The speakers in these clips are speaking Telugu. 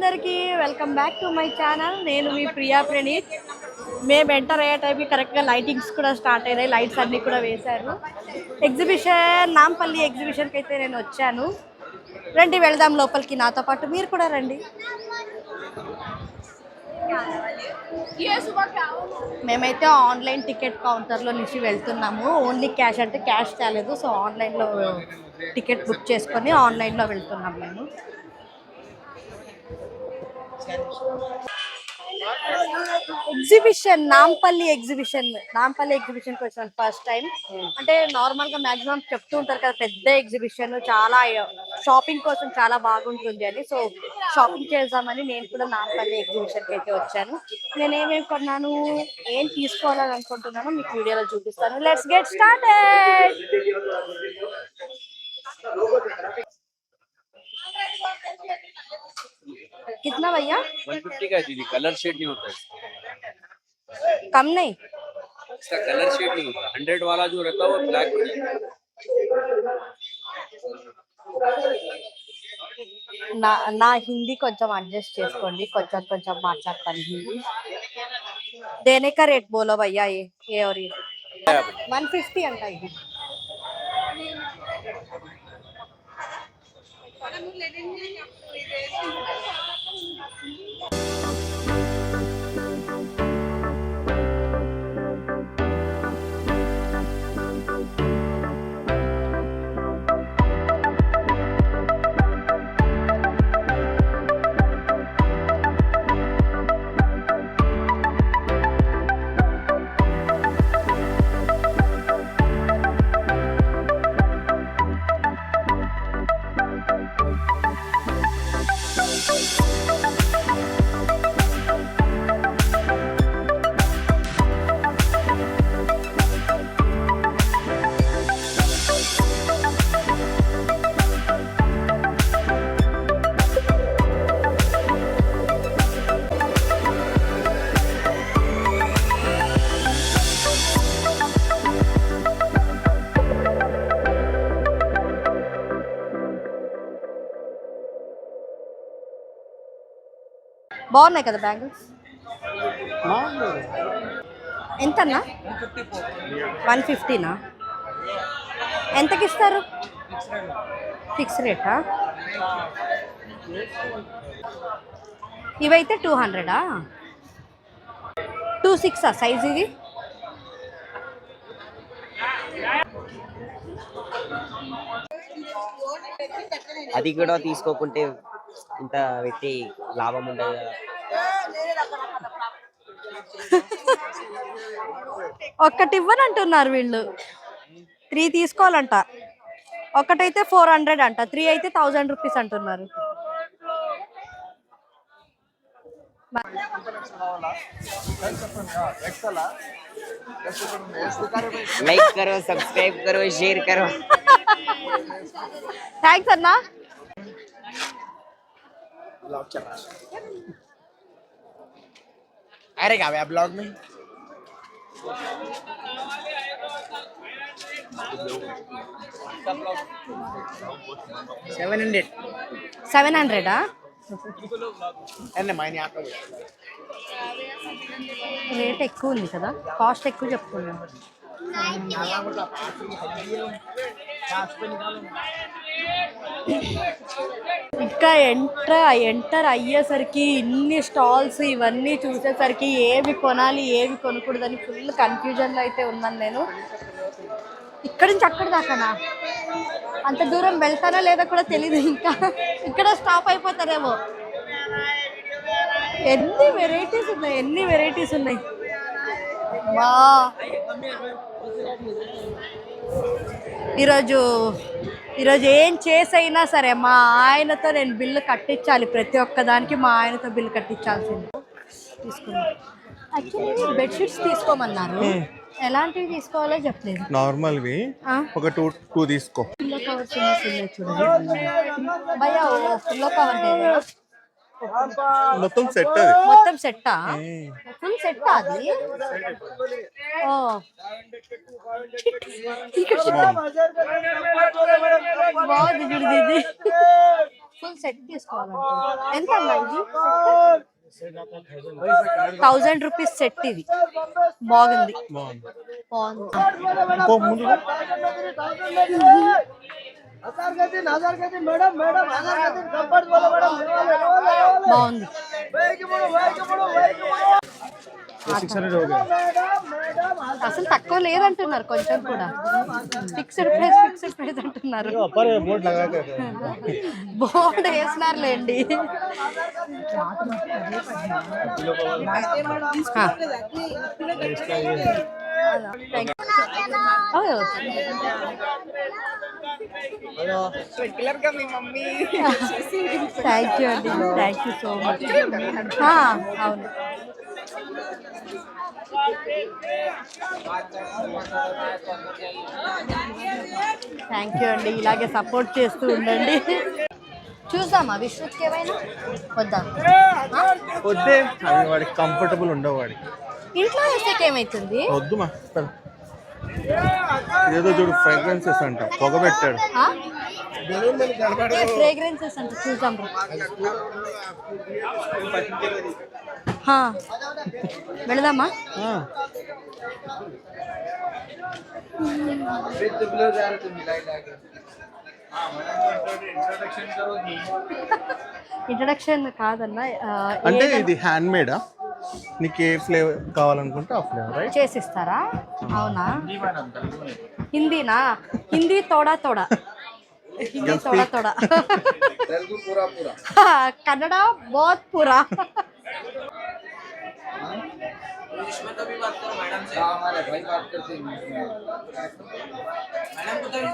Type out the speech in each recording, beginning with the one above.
అందరికీ welcome back to my channel. నేను మీ ప్రియా ప్రణీత్. మేము ఎంటర్ అయ్యే టైంకి కరెక్ట్గా లైటింగ్స్ కూడా స్టార్ట్ అయినాయి, లైట్స్ అన్నీ కూడా వేశారు. ఎగ్జిబిషన్ నాంపల్లి ఎగ్జిబిషన్కి అయితే నేను వచ్చాను. రండి వెళ్దాం లోపలికి, నాతో పాటు మీరు కూడా రండి. మేమైతే ఆన్లైన్ టికెట్ కౌంటర్లో నుంచి వెళ్తున్నాము. ఓన్లీ క్యాష్ అంటే క్యాష్ తేలేదు, సో ఆన్లైన్లో టికెట్ బుక్ చేసుకొని ఆన్లైన్లో వెళ్తున్నాం మేము. ఎగ్జిబిషన్ నాంపల్లి ఎగ్జిబిషన్కి వచ్చాను ఫస్ట్ టైం. అంటే నార్మల్గా మ్యాక్సిమం చెప్తూ ఉంటారు కదా, పెద్ద ఎగ్జిబిషన్ చాలా షాపింగ్ కోసం చాలా బాగుంటుంది అని. సో షాపింగ్ చేద్దామని నేను కూడా నాంపల్లి ఎగ్జిబిషన్కి అయితే వచ్చాను. నేను ఏమేమి కొన్నాను, ఏం తీసుకోవాలని అనుకుంటున్నాను మీకు వీడియోలో చూపిస్తాను. Let's get started. कितना भैया? 150 का है दीदी, कलर शेड नहीं होता है। कम नहीं, इसका कलर शेड नहीं होता। 100 वाला जो रहता है वो ब्लैक हो जाता है। నా హిందీ కొంచెం అడ్జస్ట్ చేసుకోండి, కొంచెం మాట్లాడతాను హిందీ. देने का रेट बोलो भैया. ये और ये 150 अंట ఇది. బాగున్నాయి కదా బ్యాంగిల్స్? ఎంతన్నా? 150నా? ఎంతకి ఇస్తారు? ఫిక్స్ రేటా? ఇవైతే 200ఆ? 26ఆ సైజ్ ఇది? అది కూడా తీసుకోకుంటే ఇంత పెట్టి లాభం ఉండదు కదా. ఒక్కటి ఇవ్వనంటున్నారు వీళ్ళు. 3 తీసుకోవాలంట. ఒకటైతే 400 అంట, 3 అయితే 1000 రూపీస్ అంటున్నారు. లైక్ కరో, సబ్స్క్రైబ్ కరో, షేర్ కరో. థ్యాంక్స్ అన్నా. अरे क्या ब्लॉग में 700ఆ? రేట్ ఎక్కువ ఉంది కదా, కాస్ట్ ఎక్కువ చెప్తున్నాను. ఇంకా ఎంటర్ అయ్యేసరికి ఇన్ని స్టాల్స్ ఇవన్నీ చూసేసరికి ఏవి కొనాలి ఏవి కొనకూడదని ఫుల్ కన్ఫ్యూజన్లో అయితే ఉన్నాను నేను. ఇక్కడి నుంచి అక్కడ దాకానా? అంత దూరం వెళ్తానా లేదా కూడా తెలీదు. ఇంకా ఇక్కడ స్టాప్ అయిపోతారేమో. ఎన్ని వెరైటీస్ ఉన్నాయి వా. ఈరోజు ఏం చేసైనా సరే మా ఆయనతో నేను బిల్లు కట్టించాలి. ప్రతి ఒక్కదానికి మా ఆయనతో బిల్లు కట్టించాల్సింది. తీసుకున్నాను. యాక్చువల్లీ బెడ్షీట్స్ తీసుకోమన్నారు, ఎలాంటివి తీసుకోవాలో చెప్పలేదు. నార్మల్వి ఒక 2 తీసుకో. పిల్లో కవర్స్ ఉన్నాయి చూడండి భయ్యా. పిల్లో కవర్ మొత్తం సెట్. మొత్తం సెట్టా? ఫుల్ సెట్టా అది? ఓ బాగుంది చూడు ఇది. ఫుల్ సెట్ తీసుకోవాలంటే ఎంత అమ్మా ఇది 1000 రూపీస్ సెట్ ఇది బాగుంది బాగుంది. బాగుంది ఇంకో ముందు బాగుంది 600 हो गया. అసలు తక్కువ లేదంటున్నారు కొంచెం కూడా ఫిక్స్డ్ ప్రైస్ అంటున్నారు ऊपर बोर्ड लगा के బోర్డు వేసినారులేండి థ్యాంక్ యూ అండి థ్యాంక్ యూ సో మచ్ అవును థ్యాంక్ యూ అండి ఇలాగే సపోర్ట్ చేస్తూ ఉండండి చూద్దామా విశ్వకి ఏమైనా వద్దా వద్దే అవి వాడికి కంఫర్టబుల్ ఉండవు వాడికి. ఇంట్లో వేస్తే ఏమైతుంది వద్దు మా ఏదో చూడు ఫ్రాగ్రెన్సెస్ అంట పొగ పెట్టాడు. ఫ్రేగ్రెన్సెస్ అంటే చూద్దాం వెళదామా ఇంట్రడక్షన్ కాదన్నా అంటే ఇది హ్యాండ్ మేడా నీకు ఏ ఫ్లేవర్ కావాలనుకుంటే ఆ ఫ్లేవర్ రైట్ చేసిస్తారా అవునా హిందీనా హిందీ తోడా తోడా హిందీ తోడా తోడా కన్నడ బహుత్ పూరా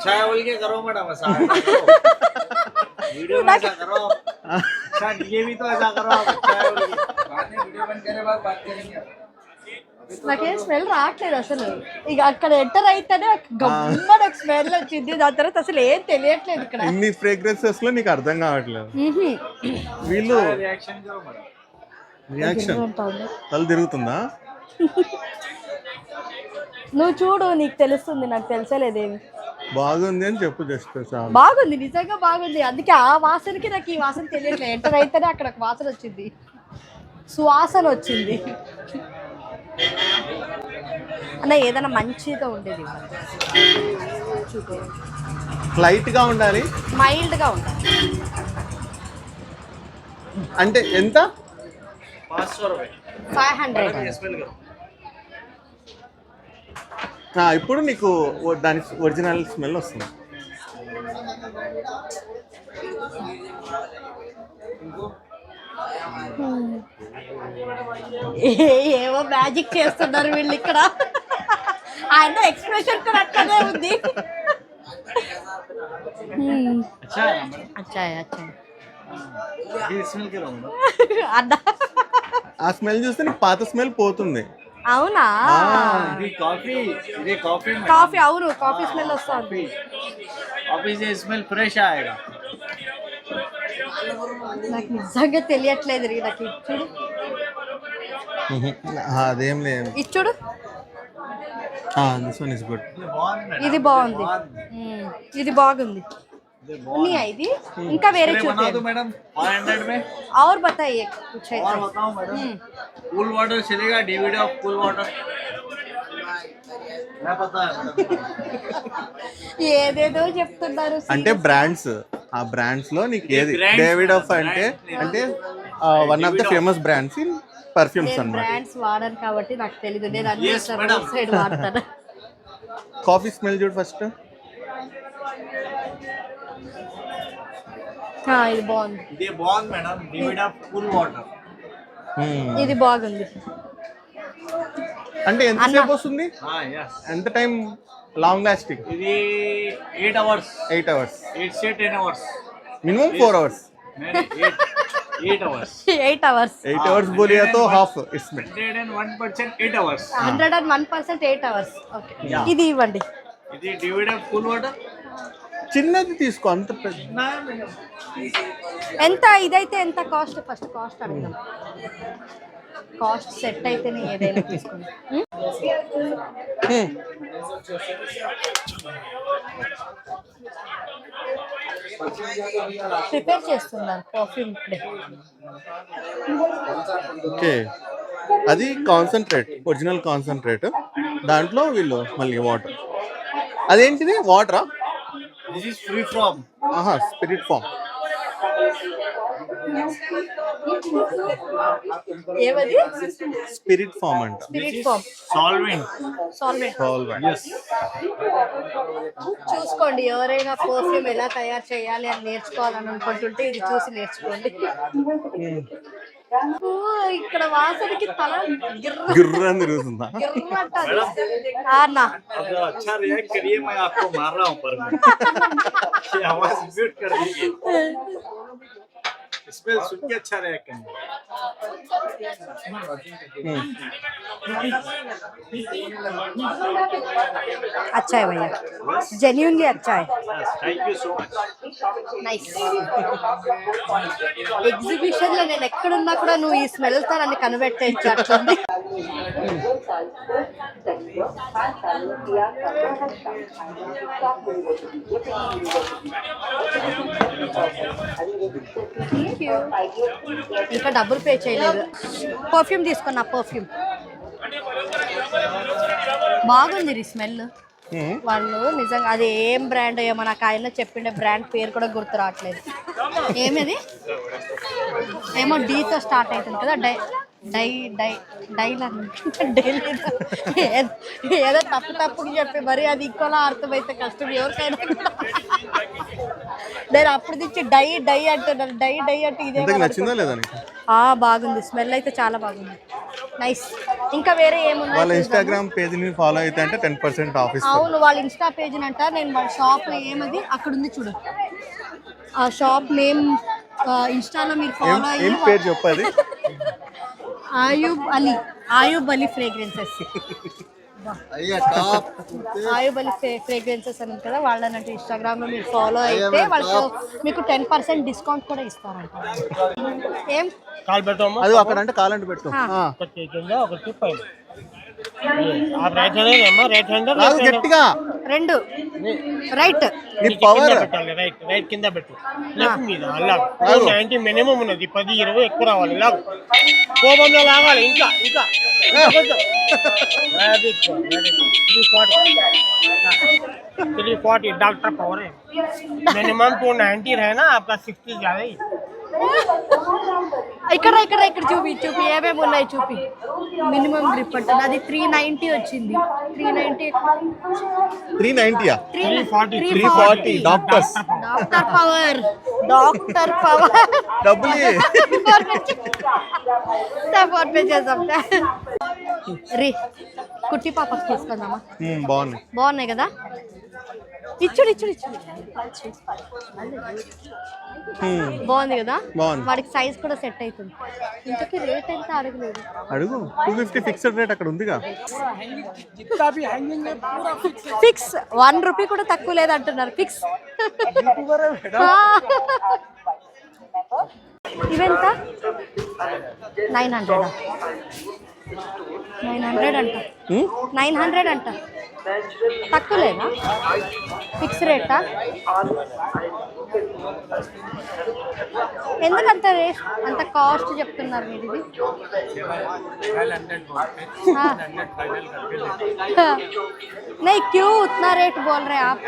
चाय बोल के करो मैडम ऐसा वीडियो में ऐसा करो ये भी तो ऐसा करो चाय बोल के बाद में वीडियो बंद करे बाद बात करेंगे. నాకేం స్మెల్ రావట్లేదు అసలు ఇక అక్కడ ఎంటర్ అయితేనే గమ్మన స్మెల్ వచ్చింది దాని తర్వాత అసలు ఏం తెలియట్లేదు ఇక్కడ ఇన్ని ఫ్రేగ్రెన్సెస్ లో నీకు అర్థం కావట్లేదు. వీళ్ళు रिएक्शन करो मैडम. రియాక్షన్ తల తిరుగుతుందా? నువ్వు చూడు నీకు తెలుస్తుంది నాకు తెలిసలేదేమి బాగుంది అని చెప్పు జస్ట్ చాలు. బాగుంది నిజంగా బాగుంది అందుకే ఆ వాసనకి నాకు ఈ వాసన తెలియట్లేదు ఎంటర్ అయితేనే అక్కడ ఒక వాసన వచ్చింది సువాసన వచ్చింది అన్న ఏదైనా మంచిగా ఉండేది లైట్ గా ఉండాలి మైల్డ్గా ఉండాలి అంటే ఎంత 500 रुपए 500 स्मेल करो. ఇప్పుడు నీకు దాని ఒరిజినల్ స్మెల్ వస్తుంది. ఏవో మ్యాజిక్ చేస్తున్నారు వీళ్ళు ఇక్కడ ఆయన ఎక్స్ప్రెషన్ కూడా అట్లనే ఉంది अच्छा है मैडम. అచ్చా అచ్చా ये स्मेल करो मैडम. అన్న ఆ స్మెల్ చూస్తే నీకు పాత స్మెల్ పోతుంది. అవునా ये कॉफी కాఫీ అవును కాఫీ స్మెల్ వస్తుంది कॉफी से स्मेल फ्रेश आएगा. నాకు నిజంగా తెలియట్లేదు రీ నాకు ఇచ్చుడు అదేం లేదు. ఇచ్చుడు దిస్ వన్ ఇస్ గుడ్. ఇది బాగుంది ఇది బాగుంది ఉన్నాయా ఇది ఇంకా వేరే बना చూద్దాం दो मैडम 500 में. और बताइए कुछ है और बताओ मैडम. कूल वाटर चलेगा डीवीडी ऑफ कूल वाटर. मैं पता है ఏదేదో చెప్తున్నారు అంటే బ్రాండ్స్ ఆ బ్రాండ్స్ లో నీకు ఏది brands, డేవిడ్ ఆఫ్ అంటే one of the famous brands in perfumes నేను అన్నమాట. బ్రాండ్స్ వాడను కాబట్టి నాకు తెలీదు నేను అన్ని Yes, madam. సైడ్ వాడతాను కాఫీ స్మెల్ చూడు ఫస్ట్. ఇది బాగుంది ये bond madam DVD of cool water. ఇది బాగుంది అంటే ఎంతసేపు వస్తుంది? हाँ यस. ఎంత టైం లాంగ్ లాస్టింగ్? ఇది 8 hours. 8 hours. 8 से 10 hours. Minimum 4 hours. नहीं 8 hours. 8 hours 8 hours बोलिए तो हाफ इसमें 101% 8 hours. 101% 8 hours ఓకే ఇది ఇవ్వండి ఇది డీवीडी ऑफ कूल वाटर. చిన్నది తీసుకో అంత పెద్ద. ఎంత ఇదైతే ఎంత కాస్ట్ ఫస్ట్ కాస్ట్ అడుగుదాం కాస్ట్ సెట్ అయితేనే ఏదైనా తీసుకోండి ప్రిపేర్ చేస్తున్నారు పర్ఫ్యూమ్ ఇప్పుడే. ఓకే, అది కాన్సన్ట్రేట్, ఒరిజినల్ కాన్సన్ట్రేట్. దాంట్లో వీళ్ళు మళ్ళీ వాటర్. అదేంటిది వాటరా? This is free from. ఆహా, స్పిరిట్ ఫామ్. ఏమది? స్పిరిట్ ఫామ్ అంట. Spirit form. Solvent. Solvent. Yes. చూసుకోండి, ఎవరైనా పర్ఫ్యూమ్ ఎలా తయారు చేయాలి అని నేర్చుకోవాలని అనుకుంటుంటే ఇది చూసి నేర్చుకోండి. ఓ, ఇక్కడ వాసనకి తల గిర్రని తిరుగుతుందా? గిర్రంటది. అన్నా अगर अच्छा रिएक्ट करिए, मैं आपको मार रहा हूँ पर में। ये आवाज म्यूट कर दीजिए। स्मेल सुन के अच्छा रिएक्ट करेंगे। अच्छा है भैया, जेन्युइनली अच्छा है. Thank you so much. Nice. Exhibition లో నేను ఎక్కడున్నా కూడా నువ్వు ఈ స్మెల్ తో నన్ను కనిపెట్టేయచ్చు అట్లుంది. ఇంకా డబ్బులు పే చేయలేదు. పర్ఫ్యూమ్ తీసుకున్నా, పర్ఫ్యూమ్ బాగుంది ఈ స్మెల్. వాళ్ళు నిజంగా అది ఏం బ్రాండ్ ఏమో నాకు ఆయన చెప్పిండే బ్రాండ్ పేరు కూడా గుర్తు రావట్లేదు. ఏమిది ఏమో డీతో స్టార్ట్ అవుతుంది కదా, డైలర్ ఏదో తప్పుకి చెప్పి మరి అది ఇంకోలా అర్థమైతే కష్టం ఎవరికైనా. నేను అప్పుడు నుంచి డై అంటున్నాను, డై అంటే ఇదే. నచ్చిందా లేదా నీకు? బాగుంది, స్మెల్ అయితే చాలా బాగుంది. నైస్. ఇంకా వేరే ఏముంది? వాళ్ళ ఇన్స్టాగ్రామ్ పేజ్ ని ఫాలో అయితే అంటే 10% ఆఫ్ ఇస్తారు. అవును, వాళ్ళ ఇన్స్టా పేజ్ అంట. నేను వాళ్ళ షాప్ ఏమది అక్కడ ఉంది చూడు, ఆ షాప్ నేమ్ ఇన్స్టాలో మీరు ఫాలో ఏం అయ్యి పేరు చెప్పది? ఆయూబ్ అలీ ఫ్రేగ్రెన్సెస్. ఆయూబ్ అలీ ఫ్రేగ్రెన్సెస్ అని ఉంది కదా, వాళ్ళనంటే ఇన్స్టాగ్రామ్ లో మీరు ఫాలో అయితే వాళ్ళతో మీకు 10% డిస్కౌంట్ కూడా ఇస్తారంట. ఏం కాల్ పెట్టాము అది అక్కడ అంటే కాలండి పెట్టు. ఒకటి కింద ఒకటి పైన. రైట్ హ్యాండ్ అమ్మా, రైట్ హ్యాండ్ కాదు, గట్టిగా రెండు రైట్. నీ పవర్ పెట్టాలి. రైట్ కింద పెట్టు, లెఫ్ట్ మీద అలా 90 మినిమం ఉన్నది, 10-20 ఎక్కువ రావాలి. లాగు, కోపంలో లాగాలి. ఇంకా ఇంకా కొంచెం. 340 डॉक्टर पावर है। मिनिमम 290 रहना, आपका 60 ज्यादा ही। ఇక్కడ చూపి ఏమేమి ఉన్నాయి చూపి. మినిమం గ్రిప్ అంటే అది 390 వచ్చింది. 390 340 డాక్టర్స్. డాక్టర్ పవర్ డబ్బులు ఫోన్ పే చేద్దాం. రీ కుట్టి పాపకి తీసుకుందామా? బాగున్నాయి కదా. ఇచ్చుడు బాగుంది కదా. వాడికి సైజ్ కూడా సెట్ అవుతుంది. ఇంతకీ రేట్ ఎంత అడగలేదు. అడుగు. 250 ఫిక్స్డ్ రేట్ అక్కడ ఉందిగా. ఫిక్స్ 1 రూపీ కూడా తక్కువ లేదు అంటున్నారు. ఫిక్స్. ఇవెంత? 900 అంట. 900 అంట. తక్కువ లేదా? ఫిక్స్ రేటా? ఎందుకంత అంత కాస్ట్ చెప్తున్నారు మీరు? ఇది नहीं क्यों उतना रेट बोल रहे आप?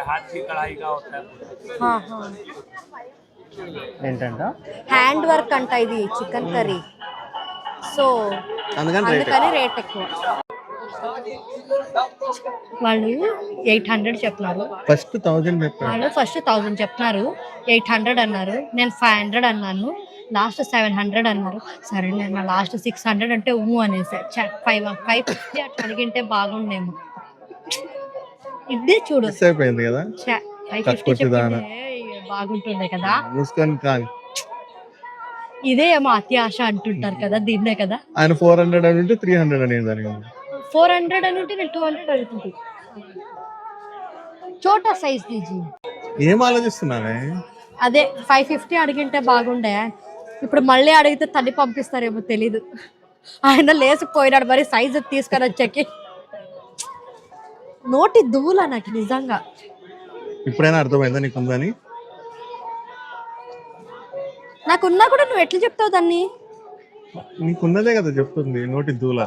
हाथ की कढ़ाई का होता है। हाँ ఏంటంట? హ్యాండ్ వర్క్ అంట ఇది, చికెన్ కర్రీ. సో అందుకని రేట్ ఎక్కువ. వాళ్ళు 800 చెప్తున్నారు. ఫస్ట్ 1000 చెప్పారు. వాళ్ళు ఫస్ట్ 1000 చెప్తున్నారు, 800 అన్నారు. నేను 500 అన్నాను, లాస్ట్ 700 అన్నారు. సరే నేను లాస్ట్ 600 అంటే అనేసి 550 అట్లా అడిగింటే బాగుండేమో. ఇదే చూడు అయిపోయింది కదా. 550 బాగుంటుండే కదా. ఇదే ఏమో అతి ఆశ అంటుంటారు కదా, దీన్నే కదా. ఆయన 400 అని ఉంటే 300 అనేది. 400 అని ఉంటే నేను 200 అడుగుతుంది. చోటా సైజ్ తీజీ. ఏం ఆలోచిస్తున్నానే? అదే 550 అడిగింటే బాగుండే. ఇప్పుడు మళ్ళీ అడిగితే తల్లి పంపిస్తారేమో తెలీదు. ఆయన లేసిపోయినాడు మరి సైజు తీసుకొని వచ్చాకి. నోటి దువ్వులా నాకు నిజంగా. ఇప్పుడైనా అర్థమైందా నీకు ఉందని? నాకున్నా కూడా నువ్వు ఎట్లా చెప్తావు దాన్ని? నీకున్నదే కదా చెప్తుంది, నోటి దూల.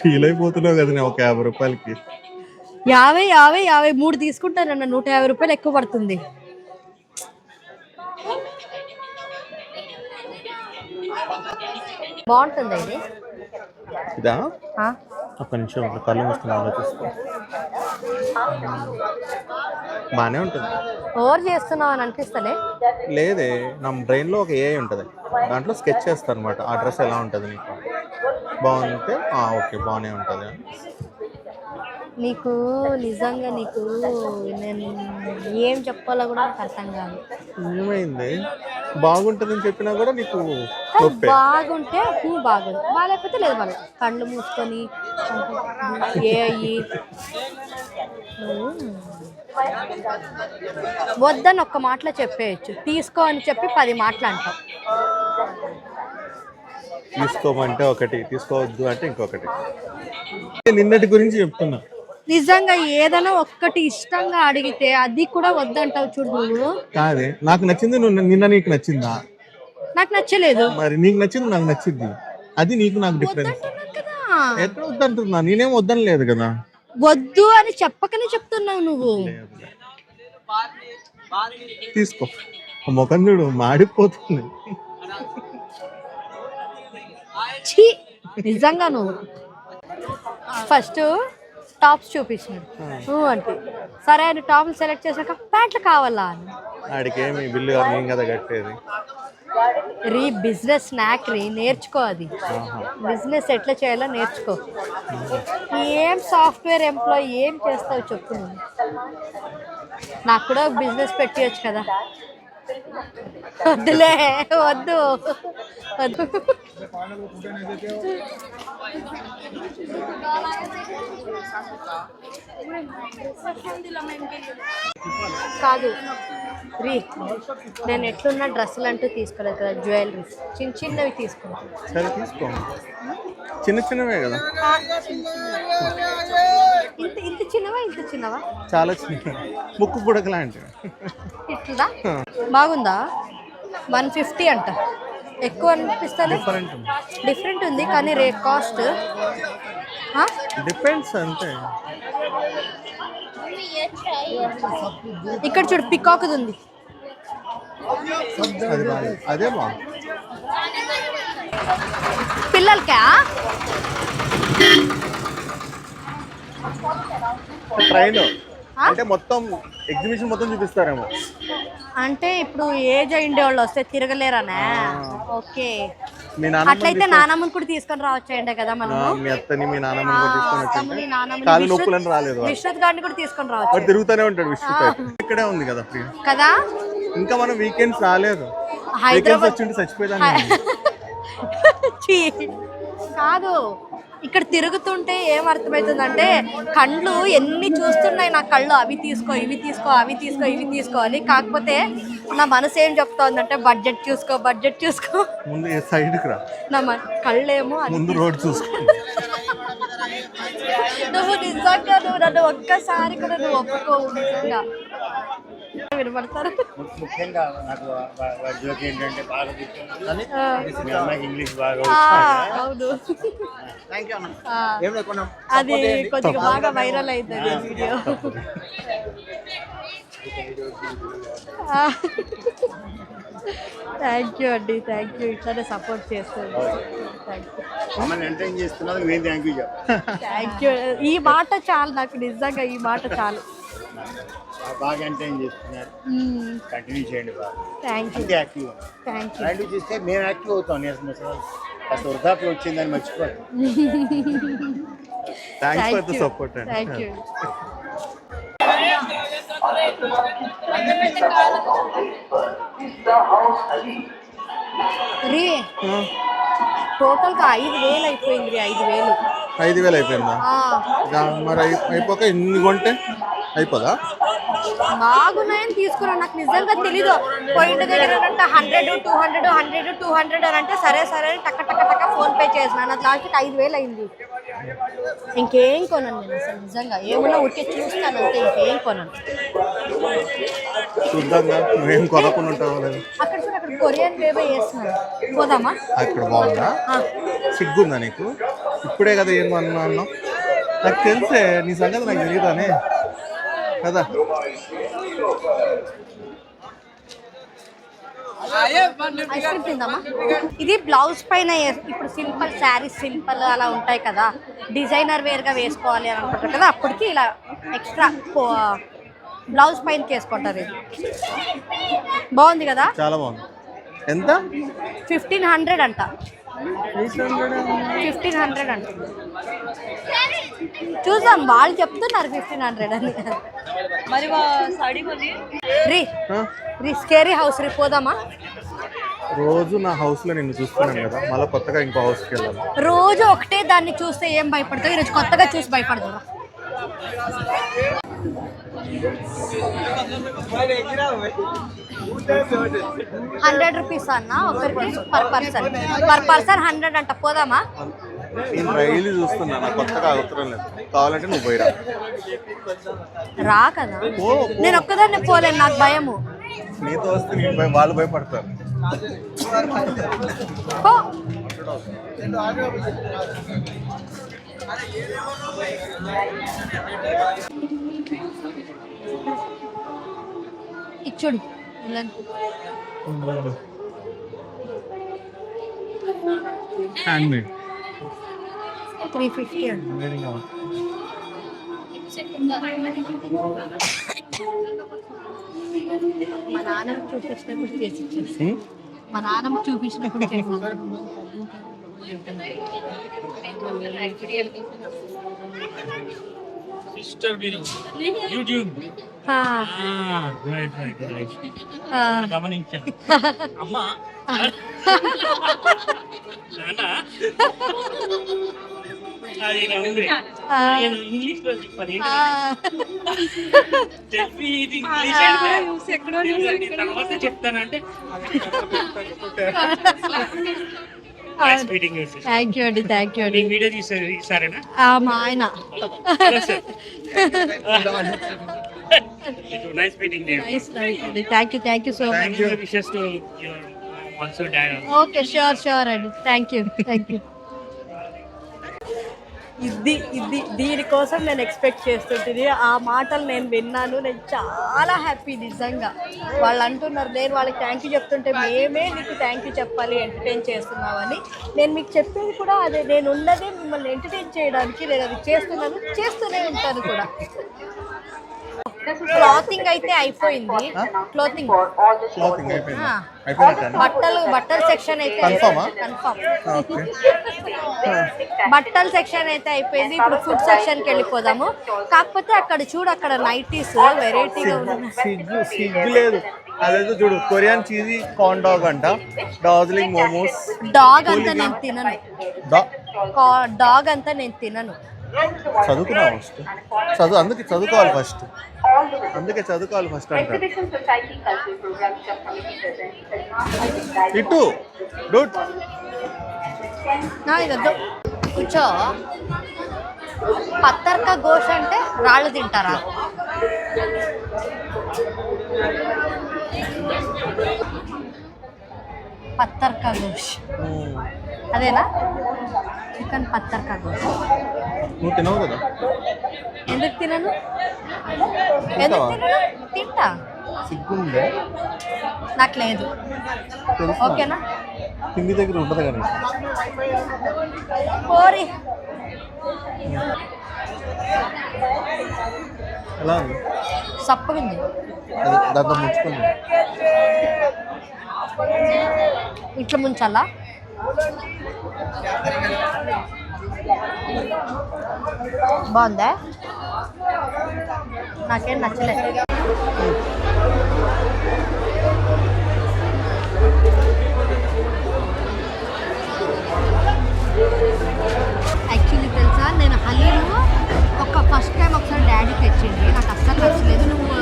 ఫీల్ అయిపోతున్నావు కదా నేను ఒక 50 రూపాయలకి. 50 3 తీసుకుంటానన్న 150 రూపాయలు ఎక్కువ పడుతుంది. బాగుంటుంది ఇది. ఇదా? ఆ? ఒక్క నిమిషం కళ్ళు మూసుకుని ఆలోచిస్తా. బాగానే ఉంటుంది. ఓవర్ చేస్తున్నావు అని అనిపిస్తలే? లేదే, నా బ్రెయిన్లో ఒక ఏఐ ఉంటుంది, దాంట్లో స్కెచ్ చేస్తాను అనమాట. ఆ డ్రెస్ ఎలా ఉంటుంది నీకు బాగుంటే ఓకే బాగానే ఉంటుంది. నీకు నిజంగా నేను ఏం చెప్పాలో కూడా నాకు అర్థం కాదు. ఏమైంది? బాగుంటుందని చెప్పినా కూడా నీకు నొప్పే. బాగుంటే బాగుంది, బాగాలేకపోతే లేదు. వాళ్ళు కళ్ళు మూసుకొని ఏ అయ్యి వద్దని ఒక్క మాటలో చెప్పేయచ్చు, తీసుకో అని చెప్పి 10 మాటలు అంటాం. తీసుకోమంటే ఒకటి, తీసుకోవద్దు అంటే ఇంకొకటి. నిన్నటి గురించి చెప్తున్నా. నిజంగా ఏదైనా ఒక్కటి ఇష్టంగా అడిగితే అది కూడా వద్దంటావు చూడు నువ్వు. కాదే, నాకు నచ్చింది నువ్వు నిన్న నీకు నచ్చిందా? నాకు నచ్చలేదు. మరి నీకు నచ్చింది నాకు నచ్చింది, అది నీకు నాకు డిఫరెన్స్. ఎక్కడ వద్దంటున్నా? నేనేం వద్దని లేదు కదా. వద్దు అని చెప్పకనే చెప్తున్నావు నువ్వు. తీసుకో. ముఖం చూడు మాడిపోతుంది. ఛీ, నిజంగా నువ్వు ఫస్ట్ టాప్స్ చూపించినాడు అంటే సరే అని టాప్లు సెలెక్ట్ చేశాక ప్యాంట్లు కావాలా అని. ఆడికేమి బిల్లు నేను కదా కట్టేది. బిజినెస్ స్నాక్ నేర్చుకో, అది బిజినెస్ ఎట్లా చేయాలో నేర్చుకో. ఏం సాఫ్ట్వేర్ ఎంప్లాయీ ఏం చేస్తావు చెప్పు నువ్వు. నాకు కూడా బిజినెస్ పెట్టియచ్చు కదా. వద్దులే, వద్దు వద్దు. కాదు నేను ఎట్లున్న డ్రెస్సులు అంటూ తీసుకోలేదు కదా, జ్యువెలరీస్ చిన్నవి తీసుకున్నాను. సరే తీసుకో, చిన్నవే కదా. ఇంత చిన్నవా? చాలా చిన్న, ముక్కు పుడక లాంటివి. ఇట్లా బాగుందా? 150 అంట, ఎక్కువ అనిపిస్తుంది. డిఫరెంట్ ఉంది కానీ కాస్ట్ డిపెండ్స్ అంతే. ఇక్కడ చూడు పికాక్ ఉంది. అదే బాగుంది పిల్లలకా? ట్రైన్ అంటే మొత్తం ఎగ్జిబిషన్ మొత్తం చూపిస్తారేమో. అంటే ఇప్పుడు ఏజ్ అయిండే వాళ్ళు వస్తే తిరగలేరనే. ఓకే, మీ నాన్న అట్లయితే నానమ్మని కూడా తీసుకొని రావచ్చేయండి కదా మనం. మీ అత్తని మీ నాన్నమ్మ తీసుకొని కాలు నొప్పులని రాలేదు. విశ్వత్ గారిని కూడా తీసుకొని రావచ్చు. తిరుగుతూనే ఉంటాడు విశ్వత్. ఇక్కడే ఉంది కదా ఫ్రీ కదా. ఇంకా మనం వీకెండ్స్ రాలేదు. హైదరాబాద్ వచ్చింటే చచ్చిపోయేదాన్ని. కాదు, ఇక్కడ తిరుగుతుంటే ఏం అర్థమవుతుందంటే కళ్ళు ఎన్ని చూస్తున్నాయి నా కళ్ళు, అవి తీసుకో ఇవి తీసుకో అవి తీసుకో ఇవి తీసుకో అని. కాకపోతే నా మనసు ఏం చెప్తోందంటే బడ్జెట్ చూసుకో. ముందు సైడ్కి రా. నా కళ్ళేమో ముందు రోడ్ చూసుకో. నువ్వు నిజంగా నన్ను ఒక్కసారి కూడా నువ్వు ఒప్పుకోవు. నిజంగా వినపడతారు. ముఖ్యంగా నాకు జోక్ ఏంటంటే బాగా మీ అమ్మాయికి ఇంగ్లీష్ బాగా. అవును, అది కొద్దిగా బాగా వైరల్ అవుతుంది వీడియో. థ్యాంక్ యూ అండి, థ్యాంక్ యూ. ఇట్లానే సపోర్ట్ చేస్తుంది. మమ్మల్ని ఎంటర్టైన్ చేస్తున్నారు, మేము థ్యాంక్ యూ థ్యాంక్ యూ. ఈ మాట చాలు నాకు, నిజంగా ఈ మాట చాలు. బాగా ఎంటర్టైన్ చేస్తున్నారు, కంటిన్యూ చేయండి బాగా. Thank you, active thank you. Active చేస్తే మేము యాక్టివ్ అవుతాం. కాస్త వృద్ధాప్యం వచ్చిందని మర్చిపోతాం. Thanks for the support. Thank you. రీ టోటల్గా 5,000 అయిపోయింది. 5,000 అయిపోయిందా? మరి అయిపోక ఇన్ని కొంటే అయిపోదా? బాగున్నాయని తీసుకున్నాను. నాకు నిజంగా తెలీదు. పోయింట్ దగ్గర అంటే 100, 200, 100, 200 అని అంటే సరే సరే టక్క టక్క టక్క ఫోన్ పే చేసినాను. అది లాస్ట్కి 5,000 అయింది. ఇంకేం కొనను నేను అసలు నిజంగా. ఏమన్నా ఉట్టి చూస్తాను అంతే, ఇంకేం కొనను. చూద్దాంగా నువ్వేం కొనకుండా ఉంటావు లేదు. అక్కడ చూడు, అక్కడ కొరియన్ బేబీ వేస్తున్నాడు. పోదామా? అక్కడ బాగుందా? సిగ్గుందా నీకు? ఇప్పుడే కదా ఏం అన్నా అన్నావు? నాకు తెలిసే నీ సంగతి నాకు తెలియదానే కదా. ఐస్ క్రీమ్ తిందామా? ఇది బ్లౌజ్ పైన ఇప్పుడు సింపుల్ శారీస్ సింపుల్ అలా ఉంటాయి కదా, డిజైనర్ వేర్గా వేసుకోవాలి అని అనుకుంటారు కదా, అప్పటికి ఇలా ఎక్స్ట్రా బ్లౌజ్ పైనకి వేసుకుంటారు. ఇది బాగుంది కదా? చాలా బాగుంది. ఎంత? 1500 అంట. 1500 అంట. చూద్దాం, వాళ్ళు చెప్తున్నారు 1500 అని. మరి సాడీ కొని రీ స్కేరీ హౌస్ రీ పోదామా? రోజు నా హౌస్లో నిన్ను చూస్తున్నాను కదా, మళ్ళీ కొత్తగా ఇంకో హౌస్కి వెళ్ళాలి. రోజు ఒకటే దాన్ని చూస్తే ఏం భయపడతావు? ఈరోజు కొత్తగా చూసి భయపడతావు. 100 రూపీస్ అన్న ఒకరికి పర్ పర్సన్ 100 అంట. పోదామా? నేను రైలు చూస్తున్నా, నాకు కొత్తగా అవసరం లేదు. కావాలంటే నువ్వు పోయిరా. రా కదా, నేను ఒక్కదాన్నే పోలేను, నాకు భయము. నీతో వస్తే నేను వాళ్ళు భయపడతారు. పో. ఇచ్చుడు హ్యాండ్ మేడ్ 350 మా నాన్నకు చూపించినప్పుడు చేసి ఇచ్చేసి, మా నాన్నకు చూపించినప్పుడు చేసి. Sister video. YouTube. Right. గమనించాను. అమ్మా అది ఇంగ్లీష్ లో చెప్పాలి. చెప్పి ఇది ఇంగ్లీష్ తర్వాత చెప్తానంటే థ్యాంక్ యూ అండి, థ్యాంక్ యూ అండి. వీడియో తీసారేనా? మా ఆయన. Nice meeting you. Thank you so much. Wishes to your also dad. Okay, sure అండి. Thank you. దీనికోసం నేను ఎక్స్పెక్ట్ చేస్తుంటుంది. ఆ మాటలు నేను విన్నాను, నేను చాలా హ్యాపీ నిజంగా. వాళ్ళు అంటున్నారు, నేను వాళ్ళకి థ్యాంక్ యూ చెప్తుంటే మేమే నీకు థ్యాంక్ యూ చెప్పాలి ఎంటర్టైన్ చేస్తున్నామని. నేను మీకు చెప్పేది కూడా అదే, నేను ఉన్నదే మిమ్మల్ని ఎంటర్టైన్ చేయడానికి. నేను అది చేస్తూనే ఉంటాను కూడా. క్లాతింగ్ అయితే అయిపోయింది. క్లాతింగ్ బట్టల సెక్షన్ అయితే కన్ఫర్మ్. బట్టల సెక్షన్ అయితే అయిపోయింది. ఇప్పుడు ఫుడ్ సెక్షన్ కి వెళ్ళిపోదాము. కాకపోతే అక్కడ చూడు, అక్కడ నైటీస్ వెరైటీగా ఉన్నాయి. సిగ్గు లేదు. అదేదో చూడు, కొరియన్ చీజీ కార్న్ డాగ్ అంట, డార్జిలింగ్ మోమోస్. డాగ్ అంతా నేను తినను. డాగ్ అంతా నేను తినను. చదువుకున్నావు ఫస్ట్, అందుకే చదువుకోవాలి ఫస్ట్ అంటారు. ఇటు డూట్ ఇదొద్దు, కూర్చో. పత్తర్కా గోష్ అంటే రాళ్ళు తింటారా? పత్తర్కా గోష్ అదేనా? చికెన్ పత్తర్కా గోష్. నువ్వు తినవు కదా? ఎందుకు తినను? తింటా. సిగ్గుందే నాకు లేదు. ఓకేనా? కింది దగ్గర ఉంటుంది కానీ పోరి. ఎలా ఉంది? సప్పగింది. దాంట్లో ముంచుకుంది. ఇట్లా ముంచాలా? బాగుందా? నాకేం నచ్చలేదు. యాక్చువల్లీ తెలుసా, నేను హలీము ఫస్ట్ టైం ఒకసారి డాడీ తెచ్చింది, నాకు అస్సలు నచ్చలేదు. నువ్వు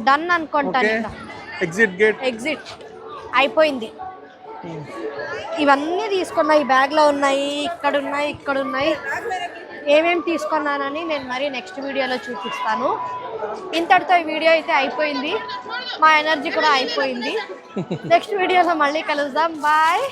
డన్ అనుకుంటాను. ఓకే ఇంకా ఎగ్జిట్ గేట్. ఎగ్జిట్ అయిపోయింది. ఇవన్నీ తీసుకున్నా, ఈ బ్యాగ్లో ఉన్నాయి, ఇక్కడ ఉన్నాయి. ఏమేమి తీసుకున్నానని నేను మరి నెక్స్ట్ వీడియోలో చూపిస్తాను. ఇంతటితో ఈ వీడియో అయితే అయిపోయింది. మా ఎనర్జీ కూడా అయిపోయింది. నెక్స్ట్ వీడియోలో మళ్ళీ కలుద్దాం. బాయ్.